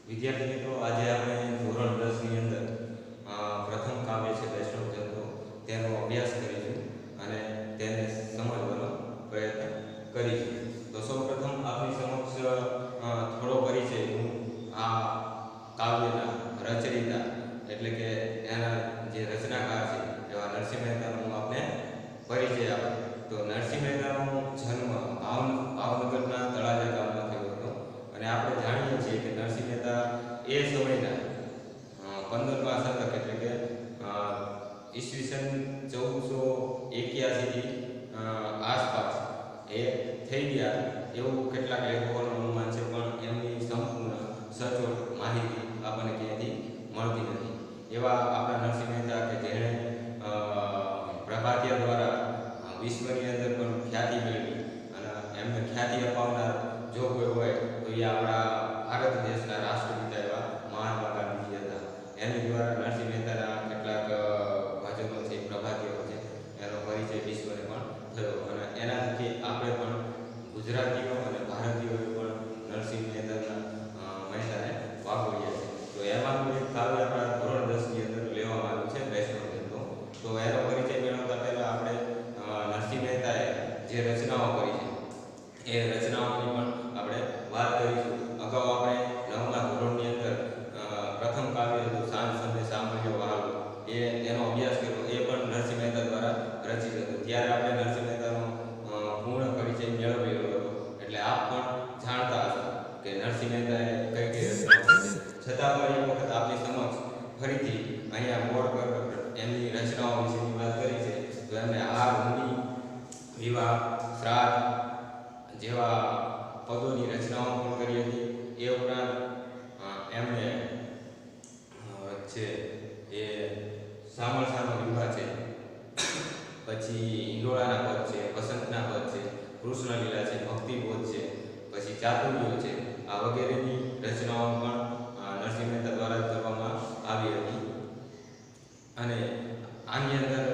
વિદ્યાર્થી મિત્રો, આજે આપણે ધોરણ 10 ની અંદર પ્રથમ કાવ્ય છે વૈષ્ણવ જનતો, તેનો અભ્યાસ કરીશું અને તેને સમજવાનો પ્રયત્ન કરીશું. તો સૌપ્રથમ આપની સમક્ષ થોડો પરિચય હું આ કાવ્યના રચયિતા એટલે કે એના જે રચનાકાર છે એવા નરસિંહ મહેતાનો હું આપને પરિચય આપું. તો નરસિંહ મહેતાનો જન્મ ભાવનગરના તળાજા ગામમાં થયો હતો અને આપણે જાણીએ છીએ કે નરસિંહ મહેતા એ સમયના 15મા શતક એટલે કે ઈસવીસન 1481 થી આસપાસ એ થઈ ગયા એવું કેટલાક લેખકોનું અનુમાન છે, પણ એમની સંપૂર્ણ સચોટ માહિતી આપણને ક્યાંથી મળતી નથી. એવા આપણા નરસિંહ મહેતા કે જેણે પ્રભાતિયા દ્વારા વિશ્વની અંદર પણ ખ્યાતિ મેળવી અને એમને ખ્યાતિ અપાવનાર જો કોઈ હોય તો એ આપણા ભારત દેશના રાષ્ટ્રપિતા એવા મહાત્મા ગાંધીજી હતા. એની દ્વારા નરસિંહ મહેતાના કેટલાક ભજનો છે, પ્રભાતિઓ છે, એનો પરિચય વિશ્વને પણ થયો અને એનાથી આપણે પણ ગુજરાતીઓ અને ભારતીયોએ પણ નરસિંહ મહેતાને વાગોળ્યા છે. તો એમાંનું એક કાવ્ય આપણા ધોરણ 10 ની અંદર લેવામાં આવ્યું છે, વૈષ્ણવ જનતો. તો એનો પરિચય મેળવતા પહેલા આપણે નરસિંહ મહેતાએ જે રચનાઓ કરી છે એ રચનાઓની પણ આપણે વાત કરીશું. અગાઉ આપણે 9મા ધોરણની અંદર પ્રથમ કાવ્ય હતું સાંજ સંધે સાંભળ્યો વહાલો, એનો અભ્યાસ કર્યો. એ પણ નરસિંહ મહેતા દ્વારા રચિત હતું. ત્યારે આપણે નરસિંહ મહેતાનો પૂર્ણ પરિચય મેળવેલો હતો, એટલે આપ પણ જાણતા હશો કે નરસિંહ મહેતાએ કઈ કઈ રચનાઓ કરી. છતાં પણ એક વખત આપની સમક્ષ ફરીથી અહીંયા બોર્ડ પર એમની રચનાઓ વિશેની વાત કરી છે. તો એમને હાર, હુંડી, વિવાહ, શ્રાદ્ધ જેવા પદોની રચનાઓ પણ કરી હતી. એ ઉપરાંત એમણે છે એ સામળસાનો વિવાહ છે, પછી હિંડોળાના પદ છે, વસંતના પદ છે, કૃષ્ણ લીલા છે, ભક્તિબોધ છે, પછી ચાતુર્યો છે, આ વગેરેની રચનાઓ પણ નરસિંહ મહેતા દ્વારા કરવામાં આવી હતી. અને આની અંદર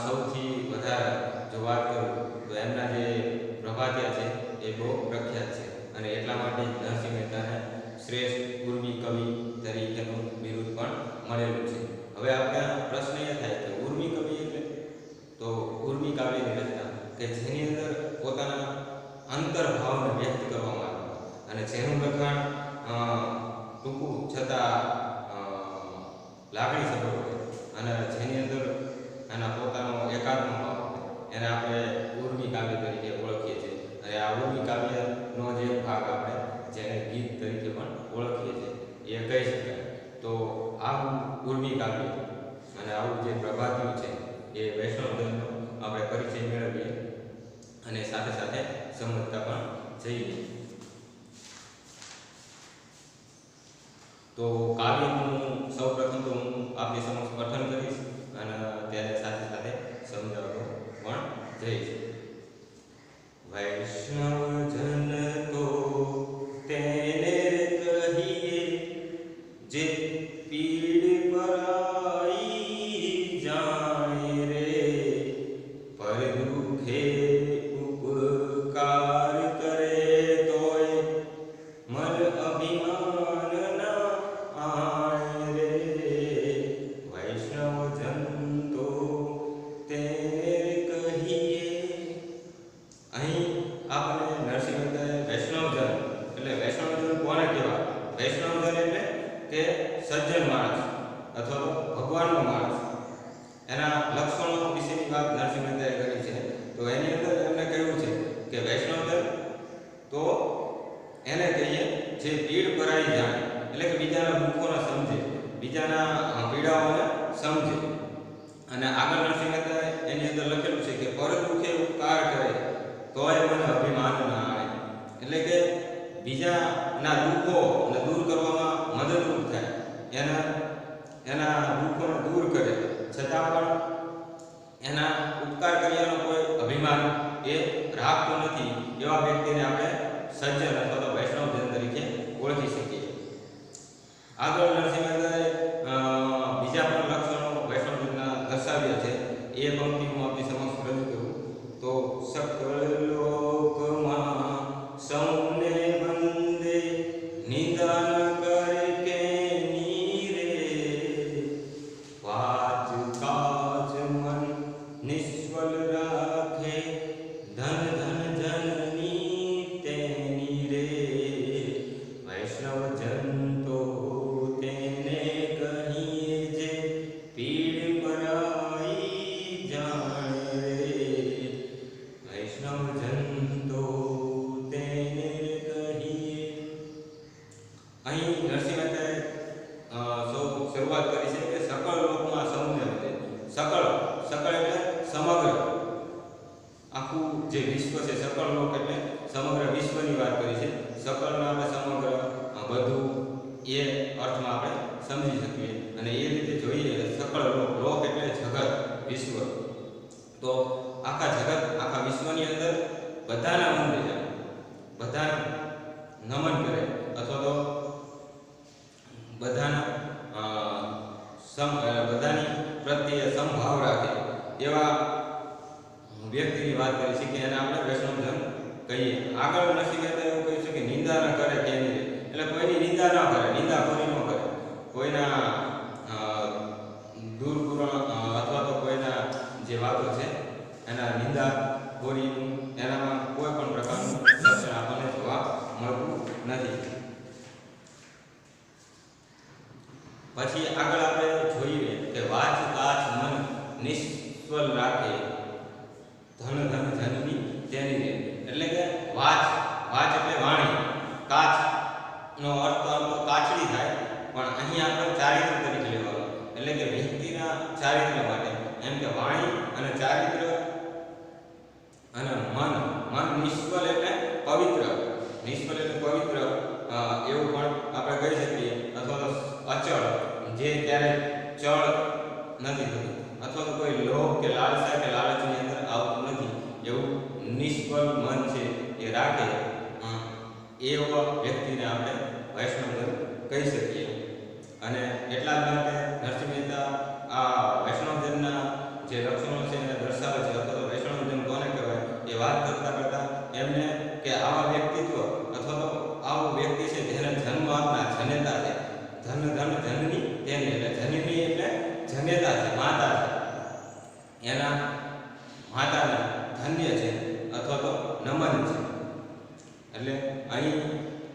સૌથી વધારે જો વાત કરું તો એમના જે પ્રભાતિયા છે એ બહુ પ્રખ્યાત છે અને એટલા માટે નરસિંહ મહેતાને શ્રેષ્ઠ ઉર્મી કવિ તરીકેનું બિરુદ પણ મળેલું છે. હવે આપણે પ્રશ્ન એ થાય કે ઉર્મી કવિ એટલે તો ઉર્મી કાવ્યની રચના કે જેની અંદર પોતાના અંતર્ભાવને વ્યક્ત કરવામાં આવે અને જેનું લખાણ ટૂંકું છતાં લાગણી સભર હોય અને જેની અંદર એના પોતાનો એકાત્મ ભાવ હોય એને આપણે ઉર્મી કાવ્ય તરીકે ઓળખીએ છીએ. અને આ ઉર્મી કાવ્યનો જે ભાગ આપણે જેને ગીત તરીકે પણ ઓળખીએ છીએ એ કહી શકાય. તો આ ઉર્મી કાવ્ય અને આવું જે પ્રભાતિયું છે એ વૈષ્ણવજનનો આપણે પરિચય મેળવીએ અને સાથે સાથે સમજતા પણ જઈએ. તો કાવ્યનું સૌપ્રથમ તો હું આપની સમક્ષ પઠન કરીશ અને ત્યારે સાથે સાથે સમજાવતો પણ જઈશ. વૈષ્ણવજન તો તેને કહીએ જે પીડ પરાઈ જાણે રે, પર દુખે ઉપકાર કરે તોય મન અભિમાન ના આણે રે. વૈષ્ણવજન તો તેને કહીએ. અહીં આપણે નરસિંહ મહેતાએ વૈષ્ણવજન એટલે વૈષ્ણવજન કોને કહેવાય? વૈષ્ણવજન એટલે કે સજ્જન માણસ અથવા ભગવાનનો માણસ. એના લક્ષણો વિશેની વાત નરસિંહ મહેતાએ કરી છે. તો એની અંદર એમને કહ્યું છે કે વૈષ્ણવજન તો એને કહીએ જે પીડ પરાઈ જાણે એટલે કે બીજાના દુઃખોને સમજે, બીજાના પીડાઓને સમજે. અને આગળ નરસિંહ મહેતાએ એની અંદર લખેલું છે કે પર દુઃખે ઉપકાર કરે તોય મને અભિમાન ના આવે, એટલે કે બીજાના દુઃખોને દૂર કરવામાં મદદરૂપ થાય, એના દુઃખોને દૂર કરે છતાં પણ એના ઉપકાર કર્યાનો કોઈ અભિમાન એ રાખતો નથી. એવા વ્યક્તિને આપણે સજ્જન અથવા તો વૈષ્ણવજન તરીકે ઓળખી શકીએ. આગળ નરસિંહ મહેતાએ બીજા પણ લક્ષણો વૈષ્ણવજનના દર્શાવ્યા છે. એ પંક્તિ હું આપની સમક્ષ રજૂ કરું તો સકળ લોકમાં સૌને વંદે નિદાન કરે અહીં નરસિંહ મહેતાએ સૌ શરૂઆત કરી છે કે સકળ લોકમાં સૌને વધે. સકળ સકળ એટલે સમગ્ર, આખું જે વિશ્વ છે, સકળ લોક એટલે સમગ્ર વિશ્વની વાત કરી છે. સકળમાં આપણે સમગ્ર બધું એ અર્થમાં આપણે સમજી શકીએ અને એ રીતે જોઈએ. સકળ લોક, લોક એટલે જગત, વિશ્વ. તો આખા જગત, આખા વિશ્વની અંદર બધાના મન રહે, બધાને નમન કરે અથવા તો બધાની પ્રત્યે સમભાવ રાખે એવા વ્યક્તિની વાત કરી છે કે એને આપણે વૈષ્ણવજન કહીએ. આગળ નરસિંહ મહેતા એવું કહ્યું છે કે નિંદા ન કરે કેની રે, એટલે કોઈની નિંદા ન કરે, નિંદાખોરી ન કરે, કોઈના દૂરપૂરણ અથવા તો કોઈના જે વાતો છે એના નિંદાખોરીનું એનામાં કોઈ પણ પ્રકારનું લક્ષણ આપણને જોવા મળતું નથી. પછી આગળ આપણે જોઈએ કે વાચ કાચ મન નિષ્ફળ રાખે, ધન ધન ધનની તેની રે. એટલે કે વાચ, વાચ એટલે વાણી, કાચ નો અર્થ તો કાચડી થાય, પણ અહીં આપણે ચારિત્ર તરીકે લેવાનું. એટલે કે વ્યક્તિના ચારિત્ર માટે એમ કે વાણી અને ચારિત્ર અને મન. મન નિષ્ફળ એટલે પવિત્ર, નિષ્ફળ એટલે પવિત્ર એવું પણ આપણે કહી શકીએ. અથવા તો અચળ, જે ક્યારે ચળ નથી થતું, અથવા તો કોઈ લોભ કે લાલસા કે લાલચની અંદર આવતું નથી, એવું નિષ્ફળ મન છે એ રાખે, એવા વ્યક્તિને આપણે વૈષ્ણવજન કહી શકીએ. અને એટલા જ માટે નરસિંહ મહેતા આ વૈષ્ણવજનના જે લક્ષણો છે એને દર્શાવે છે, અથવા તો વૈષ્ણવજન કોને કહેવાય એ વાત કરતા કરતા એમને કે આવા વ્યક્તિત્વ અથવા તો આવો વ્યક્તિ છે જેને જન્મ આપનાર જનેતા છે. ધન ધન જનની તેની, એટલે જનની એટલે જનેતા છે, માતા છે, એના માતાને ધન્ય છે અથવા તો નમન છે. એટલે અહીં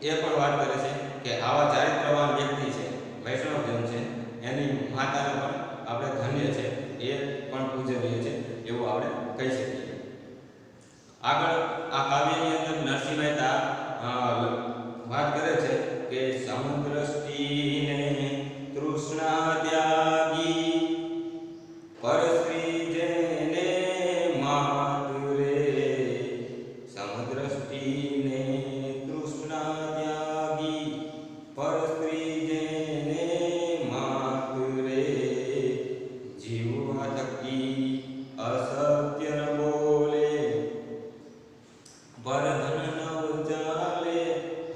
એ પણ વાત કરે છે કે આવા ચારિત્રવાન વ્યક્તિ છે, વૈષ્ણવજન છે, એની માતાને પણ આપણે ધન્ય છે, એ પણ પૂજનીય છે એવું આપણે કહી શકીએ. આગળ આ કાવ્યની અંદર નરસિંહ મહેતા વાત કરે છે કે સમુદ્રષ્ટિને તૃષ્ણા ત્યાગી પરશ્રી જેને માતુરે. સમુદ્રષ્ટિને તૃષ્ણા ત્યાગી પરશ્રી જેને માતુરે. જીવવા થકી અસત્ય ન બોલે, પરધન ન ઉજાલે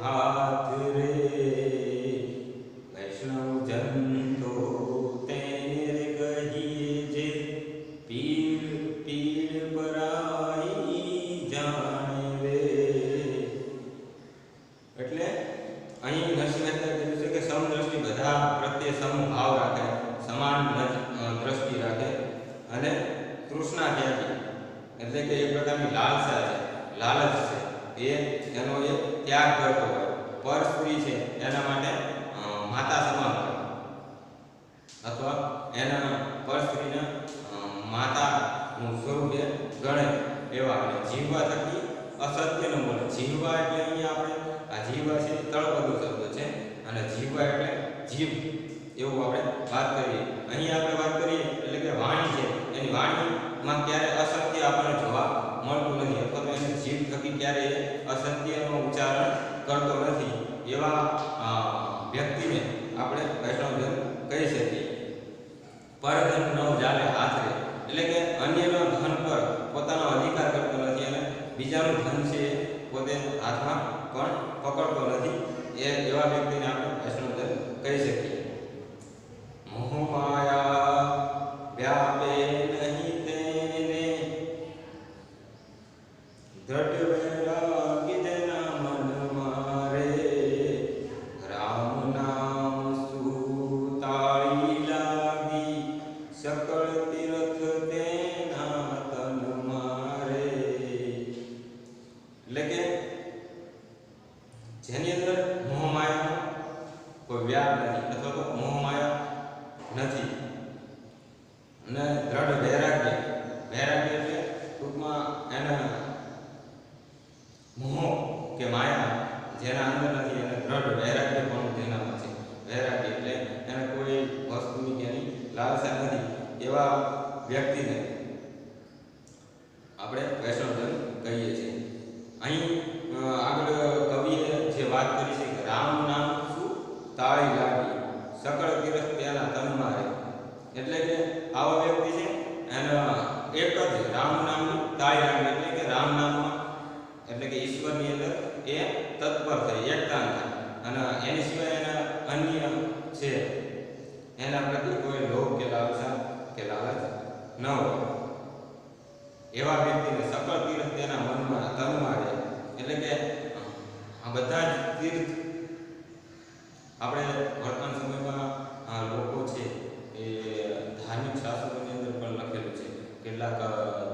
હાથ રે. વૈષ્ણવજન તો તેને કહીએ જે પીડ પીડ પરાઈ જાણે રે. એટલે અહીં નરસિંહ મહેતાએ કીધું છે કે સમદ્રષ્ટિ, બધા પ્રત્યે સમભાવ રાખે, સમાન દ્રષ્ટિ રાખે, અને તૃષ્ણા ત્યાગી એટલે કે એક પ્રકારની લાલસા છે, લાલચ છે, એનો એ ત્યાગ કરતો હોય. પર સ્ત્રી છે એના માટે માતા સમાન હોય, અથવા એના પર સ્ત્રીને માતાનું સ્વરૂપ એ ગણે એવા. અને જીવવા થકી અસત્ય ન બોલે. જીવવા એટલે અહીંયા આપણે આ જીવવા છે તળપદો શબ્દ છે, અને જીવવા એટલે જીવ એવું આપણે વાત કરીએ. અહીં આપણે વાત કરીએ એટલે કે વાણી છે, એની વાણીમાં ક્યારે અસત્ય આપણને જોવા મળતું નથી, અથવા તો એની જીભ થકી ક્યારે અસત્યનો ઉચ્ચારણ કરતો નથી. એવા વ્યક્તિને આપણે વૈષ્ણવજન કહી શકીએ. પરધન ન જાલે હાથ રે, એટલે કે અન્યના ધન પર પોતાનો અધિકાર કરતો નથી, અને બીજાનું ધન છે પોતે હાથમાં પણ પકડતો નથી. એવા વ્યક્તિને આપણે વૈષ્ણવજન કહી શકીએ. મોહ માયા વ્યાપે નહીં તેને, દ્રઢ વૈરાગી જેના મન મારે. રામ નામ સુતાળી લાગી, સકળ તીર્થ તેના તન મારે. એટલે કે જેની અંદર મોહ માયા કોઈ વ્યાપ નથી, અથવા તો મોહ માયા નથી, અને દ્રઢ વૈરાગ્ય, વૈરાગ્ય એટલે ટૂંકમાં એના મોહ કે માયા જેના અંદર નથી, એને દ્રઢ વૈરાગ્ય પણ તાળી લાગી, સકળ તીરથ તેના તનમાં રહે. એટલે કે આવો વ્યક્તિ છે એને એક જ રામ નામની તાળી લાગી, એટલે કે રામ નામમાં એટલે કે ઈશ્વરની અંદર એ તત્પર થાય, એકતા થાય, અને એની સિવાય એના અન્ય છે એના પ્રત્યે કોઈ લોભ કે લાલસા કે લાલચ ન હોય. એવા વ્યક્તિને સકળ તીર્થ તેના મનમાં તનમાં રહે. એટલે કે આ બધા જ તીર્થ આપણે વર્તમાન સમયમાં લોકો છે એ ધાર્મિક શાસ્ત્રોની અંદર પણ લખેલું છે, કેટલાક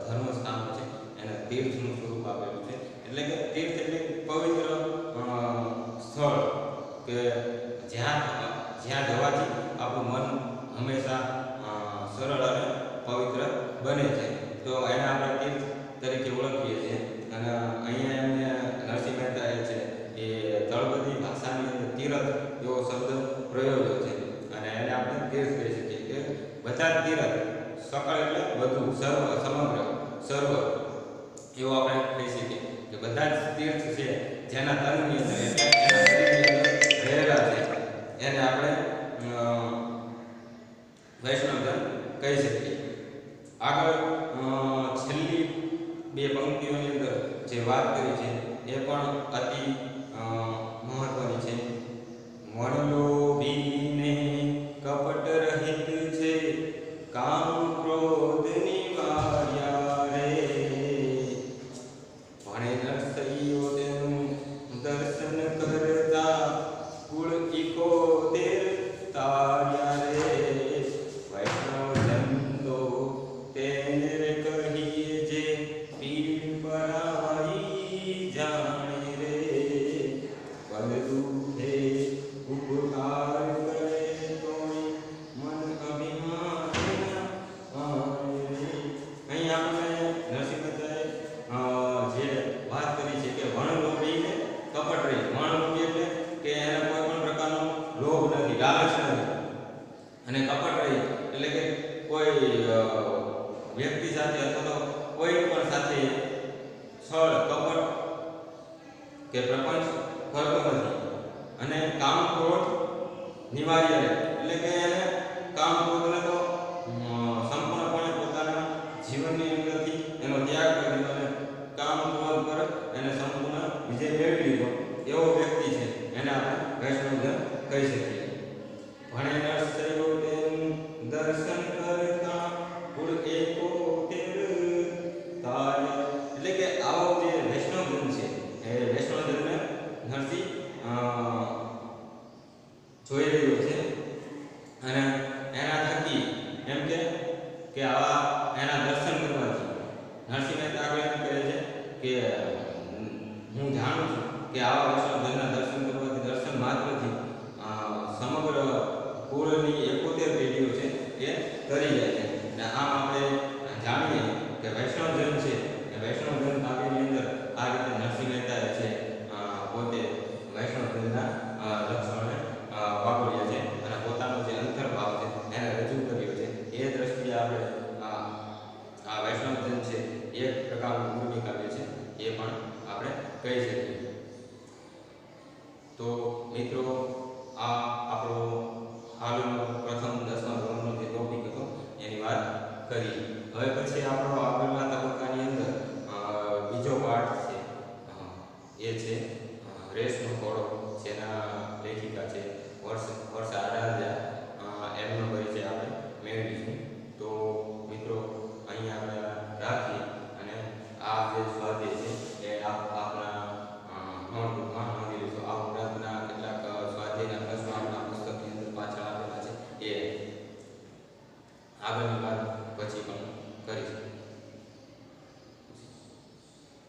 ધર્મ સ્થાનો છે એને તીર્થનું સ્વરૂપ આપેલું છે. એટલે કે તીર્થ એટલે પવિત્ર સ્થળ કે જ્યાં જવાથી આપણું મન હંમેશા સરળ અને પવિત્ર બને છે. તો એને આપણે તીર્થ તરીકે ઓળખીએ છીએ. અને અહીંયા એમને નરસિંહ મહેતાએ છે એ તળપદી ભાષાની અંદર તીરથ એવો શબ્દ પ્રયોગ્યો છે, અને એને આપણે તીર્થ કહી શકીએ કે બધા જ તીરથ, સકળ એટલે બધું, સર્વ, સમગ્ર, સર્વ એવો આપણે કહી શકીએ કે બધા જ તીર્થ છે જેના તનની અંદર એટલે એના શરીરની અંદર રહેલા છે એને આપણે વૈષ્ણવજન કહી શકીએ. આગળ છેલ્લી બે પંક્તિઓની અંદર જે વાત કરી છે એ પણ અતિ મહત્વની છે. મનલોભીને કપટ રહિત છે, કામ ક્રોધ નિવાર્યા રે. ભણે નરસૈયો તેનું દર્શન કરતા, કુળ 71 તાર્યા રે. વૈષ્ણવજન તો તેને કહીએ જે પીર પરાઈ જાણે રે. પદ દુખે ઉપકાર કરે તોય મન અભિમાન આણે રે. અહીં આપણે નરસિંહ મહેતાએ જે વાત કરી છે કે વણલોભીને કપટ રહી. વણલોભી એટલે કે એને કોઈ પણ પ્રકારનો લોભ નથી, લાલચ નથી, અને કપટ રહી એટલે કે કોઈ વ્યક્તિ સાથે અથવા તો કોઈ પણ સાથે છળ, કપટ કે પ્રપંચ કરતો નથી. અને કામ ક્રોધ નિવાર્ય રહે એટલે કે એને કામ ક્રોધને તો સંપૂર્ણપણે પોતાના જીવનની અંદરથી એનો ત્યાગ કરી દીધો અને કામ ક્રોધ પર એને સંપૂર્ણ વિજય મેળવી લીધો એવો વ્યક્તિ છે, એને આપણે વૈષ્ણવજન કહી શકીએ. ભણે નરસૈયો તેનું દર્શન કરતા, કુળ 71 તાર્યા. એટલે કે આવો જે વૈષ્ણવજન છે એ વૈષ્ણવજનને નરસિંહ જોઈ રહ્યો છે, અને એના થકી એમ કે આવા એના દર્શન કરવાથી નરસિંહ મહેતા આગળ એમ કહે છે કે હું જાણું છું કે આવા વૈષ્ણવજનના દર્શન કરવાથી, દર્શન માત્રથી સમગ્ર કુળની 71 પેઢીઓ છે એ તરી જાય છે. અને આમ આપણે જાણીએ કે વૈષ્ણવજન છે એ વૈષ્ણવજન કાવ્યની અંદર આ રીતે નરસિંહ મહેતાએ છે પોતે વૈષ્ણવજનના લક્ષણોને વાપર્યા છે અને પોતાનો જે અંતર્ભાવ છે એને રજૂ કર્યો છે. એ દ્રષ્ટિએ આપણે આ વૈષ્ણવજન છે એક પ્રકારનું ગુરુની કાવ્ય છે એ પણ આપણે કહી શકીએ. તો મિત્રો, આ આપણો હાલનો પ્રથમ 10મા ધોરણનો જે ટોપિક હતો એની વાત કરી. હવે પછી આપણો આગળના તબક્કાની અંદર બીજો પાઠ છે એ છે રેસનો ઘોડો, જેના લેખિકા છે વર્ષા આરાધ્યા, એમનો પરિચય આપણે મેળવીશું. તો મિત્રો, અહીં આપણે રાખીએ અને આ જે સ્વાધ્યાય છે એ આપણા નોટબુકમાં નોંધી લઈશું. આ ઉપરાંતના કેટલાક સ્વાધ્યાયના પ્રશ્નો આપણા પુસ્તકની અંદર પાછળ આપેલા છે, એ આગળની વાત પછી પણ કરીશું.